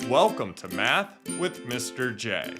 Welcome to Math with Mr. J.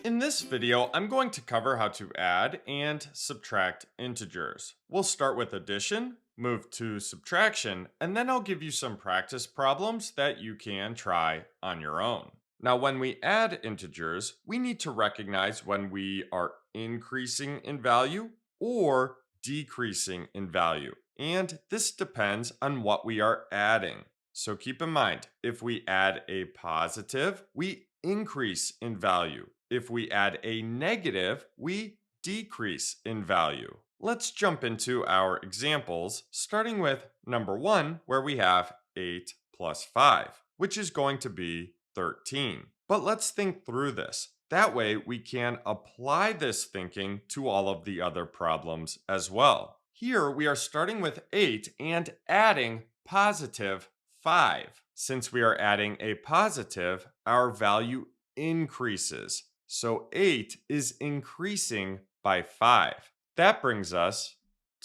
In this video, I'm going to cover how to add and subtract integers. We'll start with addition, move to subtraction, and then I'll give you some practice problems that you can try on your own. Now, when we add integers, we need to recognize when we are increasing in value or decreasing in value. And this depends on what we are adding. So keep in mind, if we add a positive, we increase in value. If we add a negative, we decrease in value. Let's jump into our examples, starting with number 1, where we have 8 plus 5, which is going to be 13. But let's think through this. That way, we can apply this thinking to all of the other problems as well. Here, we are starting with 8 and adding positive 5. Since we are adding a positive, our value increases. So 8 is increasing by 5. That brings us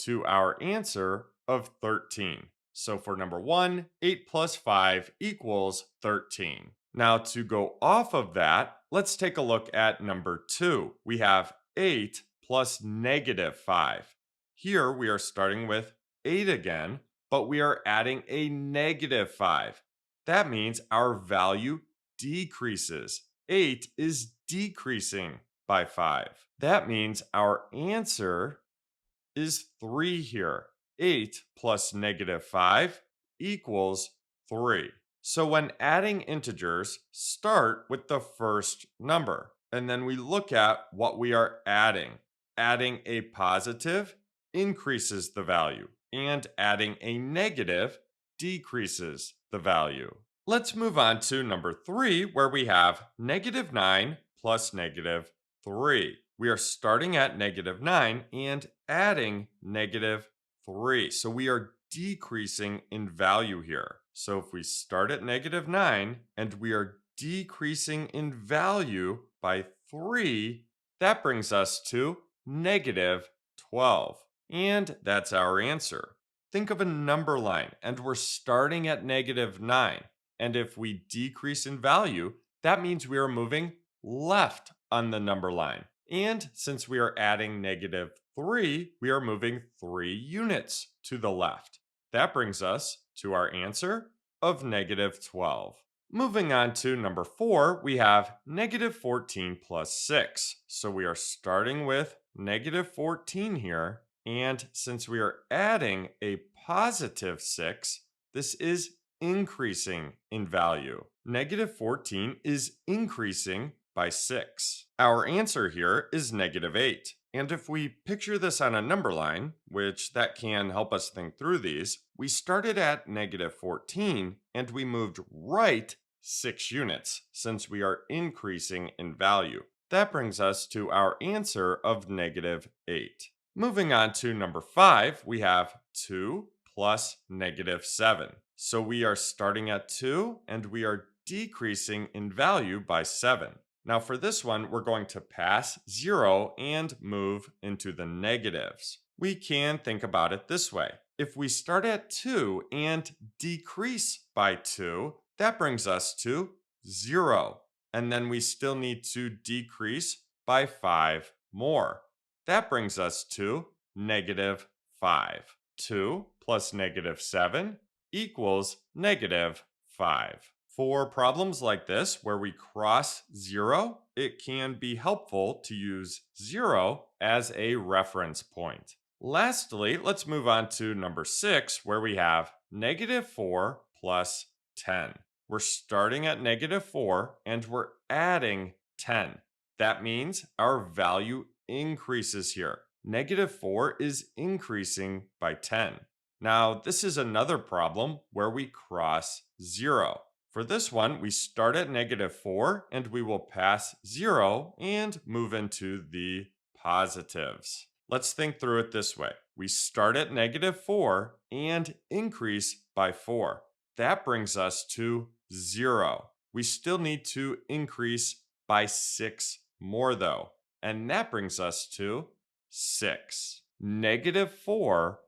to our answer of 13. So for number 1, 8 plus 5 equals 13. Now to go off of that, let's take a look at number 2. We have 8 plus negative 5. Here we are starting with 8 again, but we are adding a negative 5. That means our value decreases. 8 is decreasing by 5. That means our answer is 3 here. 8 plus negative 5 equals 3. So when adding integers, start with the first number, and then we look at what we are adding. Adding a positive increases the value, and adding a negative decreases the value. Let's move on to number 3, where we have negative 9 plus negative 3. We are starting at negative 9 and adding negative 3. So we are decreasing in value here. So if we start at negative 9 and we are decreasing in value by 3, that brings us to negative 12. And that's our answer. Think of a number line, and we're starting at negative 9. And if we decrease in value, that means we are moving left on the number line. And since we are adding negative 3, we are moving 3 units to the left. That brings us to our answer of negative 12. Moving on to number 4, we have negative 14 plus 6. So we are starting with negative 14 here. And since we are adding a positive 6, this is increasing in value. Negative 14 is increasing by 6. Our answer here is negative 8. And if we picture this on a number line, which that can help us think through these, we started at negative 14 and we moved right 6 units since we are increasing in value. That brings us to our answer of negative 8. Moving on to number 5, we have 2 plus negative 7. So we are starting at 2 and we are decreasing in value by 7. Now for this one, we're going to pass 0 and move into the negatives. We can think about it this way. If we start at 2 and decrease by 2, that brings us to 0. And then we still need to decrease by 5 more. That brings us to negative 5. 2 plus negative 7 equals negative 5. For problems like this, where we cross 0, it can be helpful to use 0 as a reference point. Lastly, let's move on to number 6, where we have negative 4 plus 10. We're starting at negative 4 and we're adding 10. That means our value increases here. Negative 4 is increasing by 10. Now, this is another problem where we cross 0. For this one, we start at negative 4 and we will pass 0 and move into the positives. Let's think through it this way. We start at negative 4 and increase by 4. That brings us to 0. We still need to increase by 6 more though. And that brings us to 6. Negative 4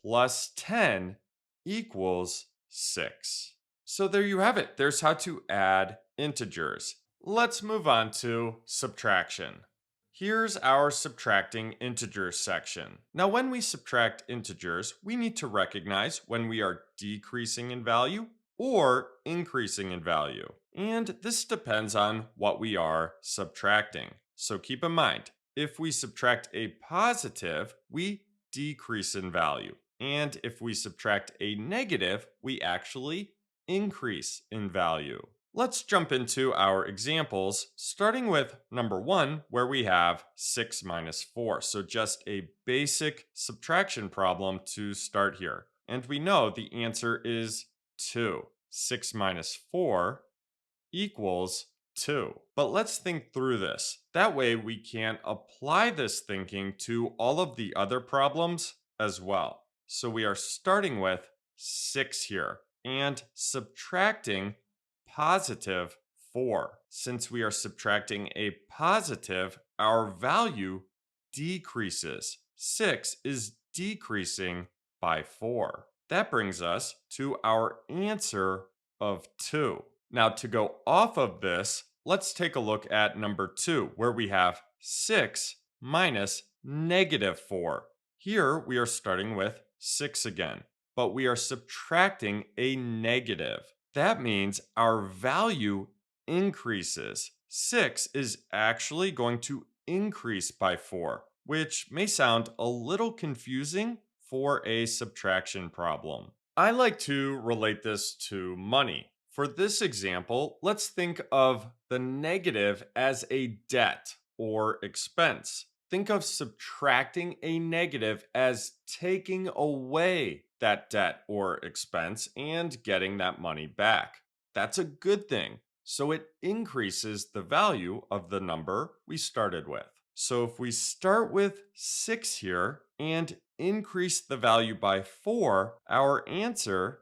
plus 10 equals 6. So there you have it. There's how to add integers. Let's move on to subtraction. Here's our subtracting integers section. Now, when we subtract integers, we need to recognize when we are decreasing in value or increasing in value. And this depends on what we are subtracting. So keep in mind, if we subtract a positive, we decrease in value. And if we subtract a negative, we actually increase in value. Let's jump into our examples, starting with number 1, where we have 6 minus 4. So just a basic subtraction problem to start here. And we know the answer is 2. 6 minus 4 equals 2. But let's think through this. That way we can apply this thinking to all of the other problems as well. So we are starting with 6 here and subtracting positive 4. Since we are subtracting a positive, our value decreases. 6 is decreasing by 4. That brings us to our answer of 2. Now, to go off of this, let's take a look at number 2, where we have 6 minus negative 4. Here we are starting with 6 again, but we are subtracting a negative. That means our value increases. 6 is actually going to increase by 4, which may sound a little confusing for a subtraction problem. I like to relate this to money. For this example, let's think of the negative as a debt or expense. Think of subtracting a negative as taking away that debt or expense and getting that money back. That's a good thing. So it increases the value of the number we started with. So if we start with 6 here and increase the value by 4, our answer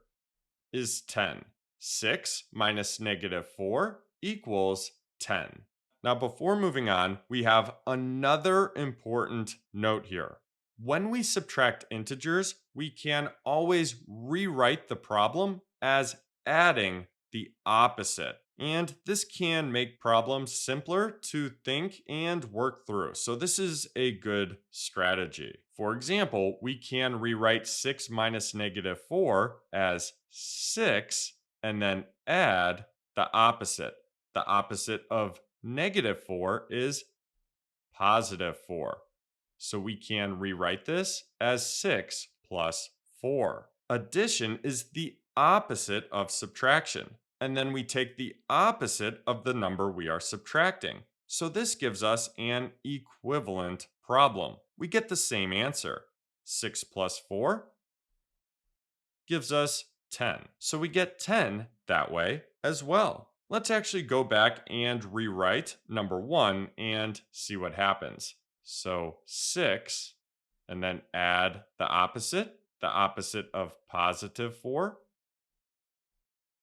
is 10. 6 minus negative 4 equals 10. Now, before moving on, we have another important note here. When we subtract integers, we can always rewrite the problem as adding the opposite. And this can make problems simpler to think and work through. So this is a good strategy. For example, we can rewrite 6 minus negative 4 as 6 and then add the opposite. The opposite of negative 4 is positive 4. So we can rewrite this as 6 plus 4. Addition is the opposite of subtraction. And then we take the opposite of the number we are subtracting. So this gives us an equivalent problem. We get the same answer. 6 plus 4 gives us 10. So we get 10 that way as well. Let's actually go back and rewrite number 1 and see what happens. So 6, and then add the opposite. The opposite of positive 4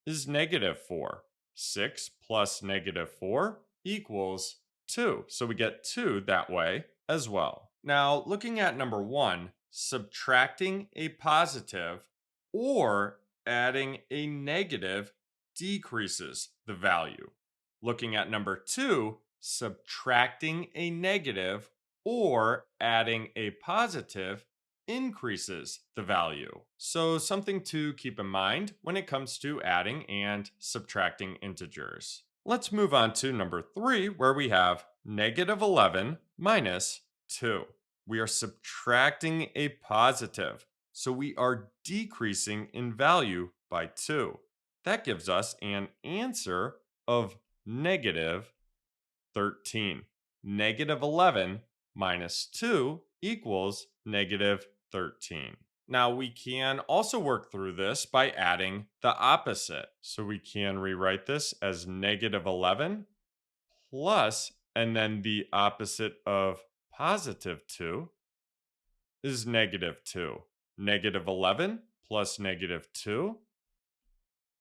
is negative 4. 6 plus negative 4 equals 2. So we get 2 that way as well. Now, looking at number 1, subtracting a positive or adding a negative decreases the value. Looking at number 2, subtracting a negative or adding a positive increases the value. So something to keep in mind when it comes to adding and subtracting integers. Let's move on to number 3, where we have negative 11 minus 2. We are subtracting a positive, so we are decreasing in value by 2. That gives us an answer of negative 13. Negative 11 minus 2 equals negative 13. Now we can also work through this by adding the opposite. So we can rewrite this as negative 11 plus, and then the opposite of positive 2 is negative 2. Negative 11 plus negative 2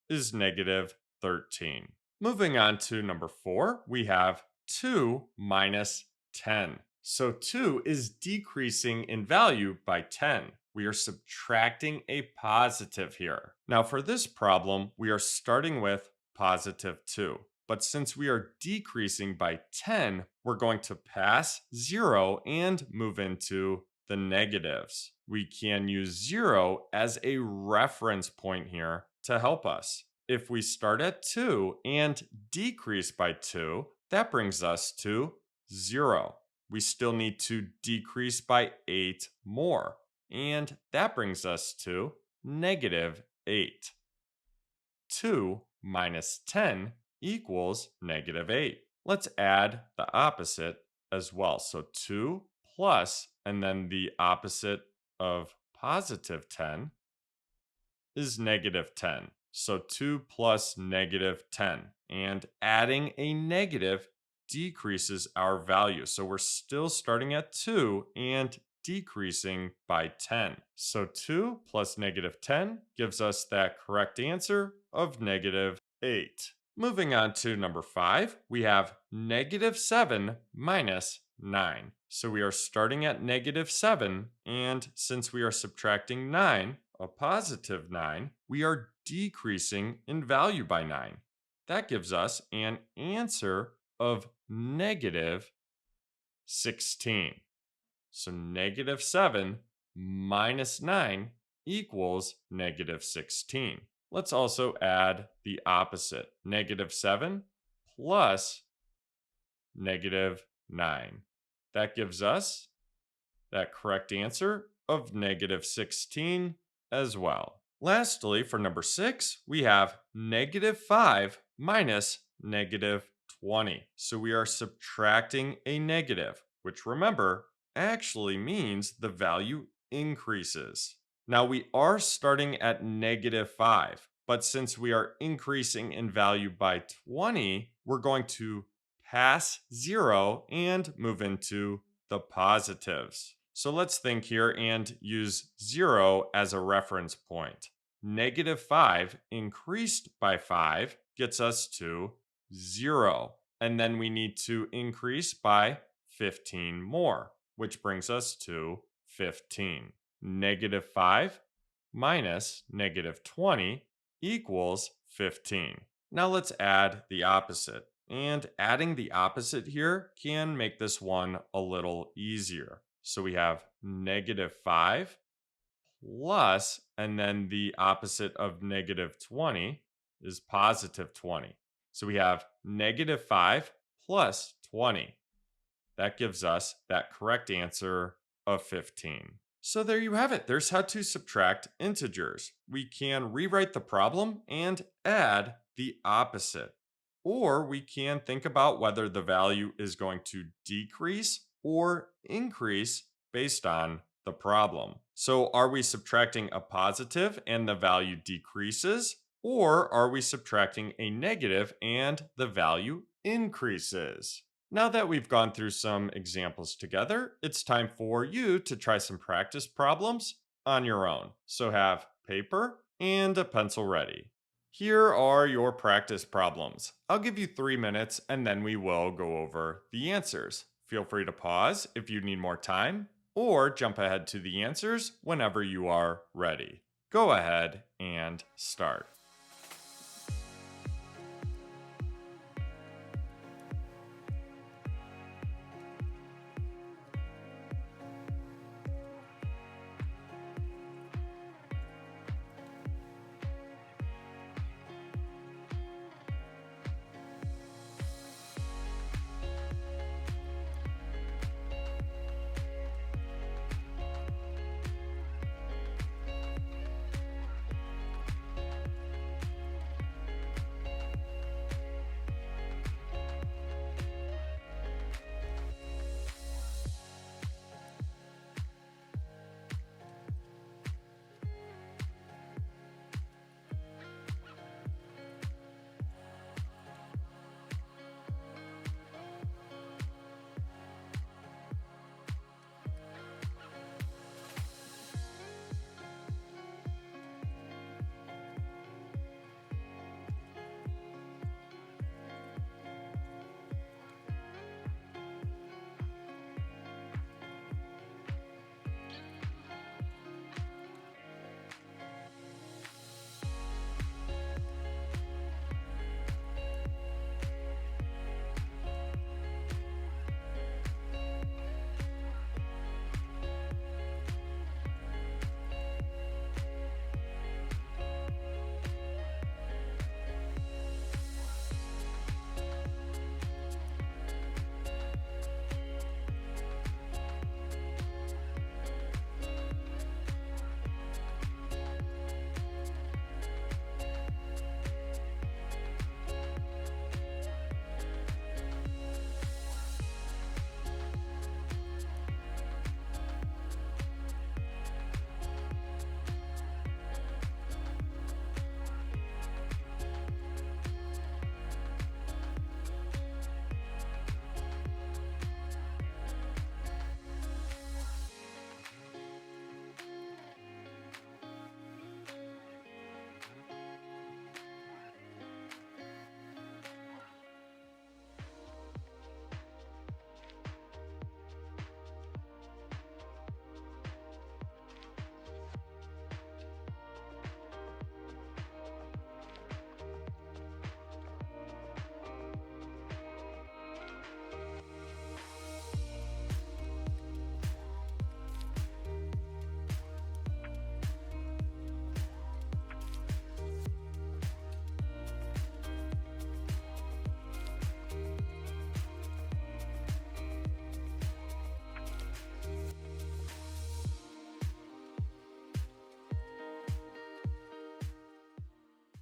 is negative 13. Moving on to number 4, we have 2 minus 10. So 2 is decreasing in value by 10. we are subtracting a positive here. Now for this problem, we are starting with positive 2. But since we are decreasing by 10, we're going to pass 0 and move into the negatives. We can use 0 as a reference point here to help us. If we start at 2 and decrease by 2, that brings us to 0. We still need to decrease by 8 more, and that brings us to negative 8. 2 minus 10 equals negative 8. Let's add the opposite as well. So 2 plus, and then the opposite of positive 10 is negative 10. So 2 plus negative 10. And adding a negative decreases our value. So we're still starting at 2 and decreasing by 10. So 2 plus negative 10 gives us that correct answer of negative 8. Moving on to number 5, we have negative 7 minus 9. So we are starting at negative 7, and since we are subtracting 9, a positive 9, we are decreasing in value by 9. That gives us an answer of negative 16. So negative 7 minus 9 equals negative 16. Let's also add the opposite. Negative 7 plus negative 9. That gives us that correct answer of negative 16 as well. Lastly, for number 6, we have negative 5 minus negative 20. So we are subtracting a negative, which remember, actually means the value increases. Now we are starting at negative 5, but since we are increasing in value by 20, we're going to pass 0 and move into the positives. So let's think here and use 0 as a reference point. Negative 5 increased by 5 gets us to 0. And then we need to increase by 15 more, which brings us to 15. Negative 5 minus negative 20 equals 15. Now let's add the opposite. And adding the opposite here can make this one a little easier. So we have negative 5 plus, and then the opposite of negative 20 is positive 20. So we have negative 5 plus 20. That gives us that correct answer of 15. So there you have it. There's how to subtract integers. We can rewrite the problem and add the opposite. Or we can think about whether the value is going to decrease or increase based on the problem. So are we subtracting a positive and the value decreases? Or are we subtracting a negative and the value increases? Now that we've gone through some examples together, it's time for you to try some practice problems on your own. So have paper and a pencil ready. Here are your practice problems. I'll give you 3 minutes and then we will go over the answers. Feel free to pause if you need more time or jump ahead to the answers whenever you are ready. Go ahead and start.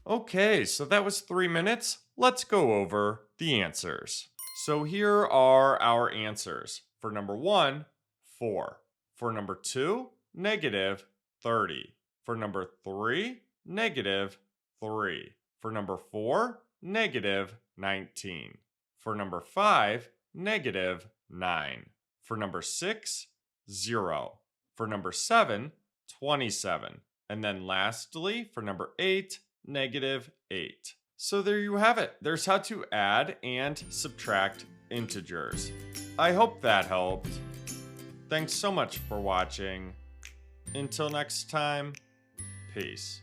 Okay, so that was 3 minutes. Let's go over the answers. So here are our answers. For number 1, 4. For number 2, negative 30. For number 3, negative 3. For number 4, negative 19. For number 5, negative 9. For number 6, 0. For number 7, 27. And then lastly, for number 8, negative 8. So there you have it. There's how to add and subtract integers. I hope that helped. Thanks so much for watching. Until next time, peace.